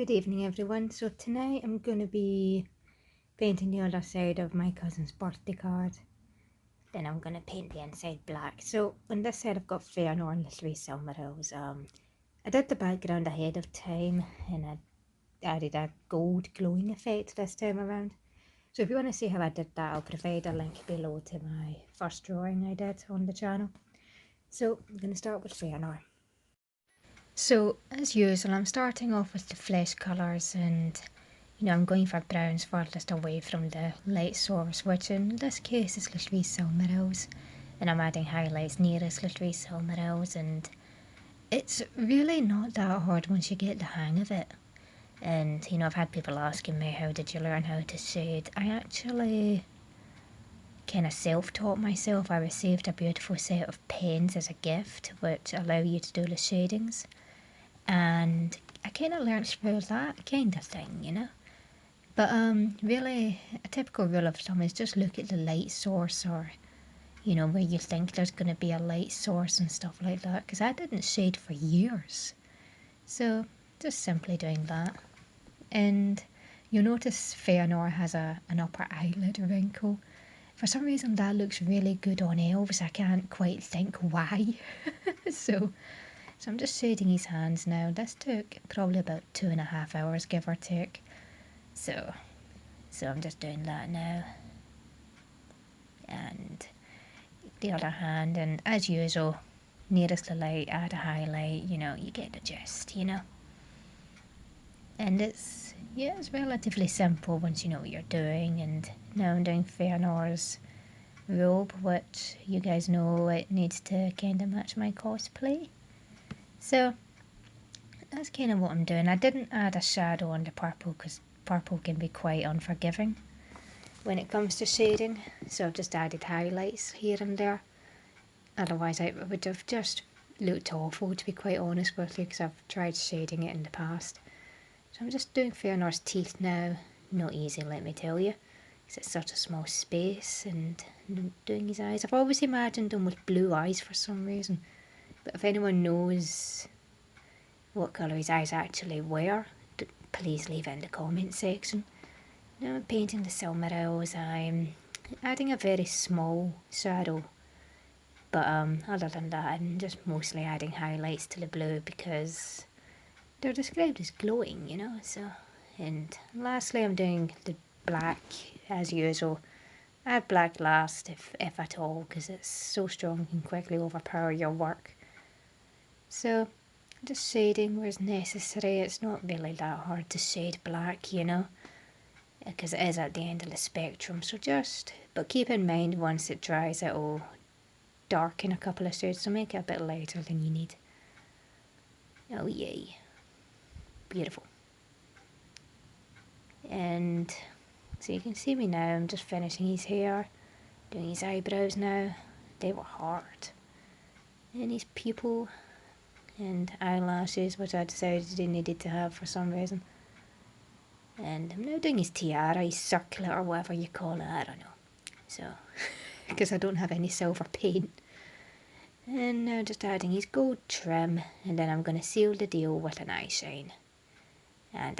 Good evening everyone. So tonight I'm going to be painting the other side of my cousin's birthday card. Then I'm going to paint the inside black. So on this side I've got Fëanor and the three Silmarils. I did the background ahead of time and I added a gold glowing effect this time around. So if you want to see how I did that, I'll provide a link below to my first drawing I did on the channel. So I'm going to start with Fëanor. So as usual I'm starting off with the flesh colours and I'm going for browns furthest away from the light source, which in this case is the three Silmarils, and I'm adding highlights nearest the three Silmarils, and it's really not that hard once you get the hang of it. And I've had people asking me, how did you learn how to shade? I actually kind of self-taught myself. I received a beautiful set of pens as a gift which allow you to do the shadings, and I kind of learned through that kind of thing. But really, a typical rule of thumb is just look at the light source, or where you think there's going to be a light source and stuff like that, because I didn't shade for years. So just simply doing that. And you'll notice Fëanor has an upper eyelid wrinkle. For some reason that looks really good on elves. I can't quite think why. So I'm just shading his hands now. This took probably about 2.5 hours, give or take. So I'm just doing that now. And the other hand, and as usual, nearest the light, add a highlight, you get the gist, And it's relatively simple once you know what you're doing. And now I'm doing Fëanor's robe, which you guys know it needs to kind of match my cosplay. So that's kind of what I'm doing. I didn't add a shadow on the purple because purple can be quite unforgiving when it comes to shading, so I've just added highlights here and there. Otherwise I would have just looked awful, to be quite honest with you, because I've tried shading it in the past. So I'm just doing Fëanor's teeth now. Not easy, let me tell you, because it's such a small space. And doing his eyes, I've always imagined him with blue eyes for some reason, but if anyone knows what colour his eyes actually were, please leave it in the comment section. Now I'm painting the Silmarils. I'm adding a very small shadow, but other than that I'm just mostly adding highlights to the blue because they're described as glowing, so. And lastly I'm doing the black as usual. Add black last if at all, because it's so strong and can quickly overpower your work. So just shading where it's necessary. It's not really that hard to shade black, because it is at the end of the spectrum. So but keep in mind once it dries it'll darken a couple of shades, so make it a bit lighter than you need. Oh yay, beautiful. And so you can see me now, I'm just finishing his hair, doing his eyebrows now. They were hard. And his pupil and eyelashes, which I decided he needed to have for some reason. And I'm now doing his tiara, his circlet, or whatever you call it, I don't know. So, because I don't have any silver paint. And now just adding his gold trim, and then I'm going to seal the deal with an eye shine. And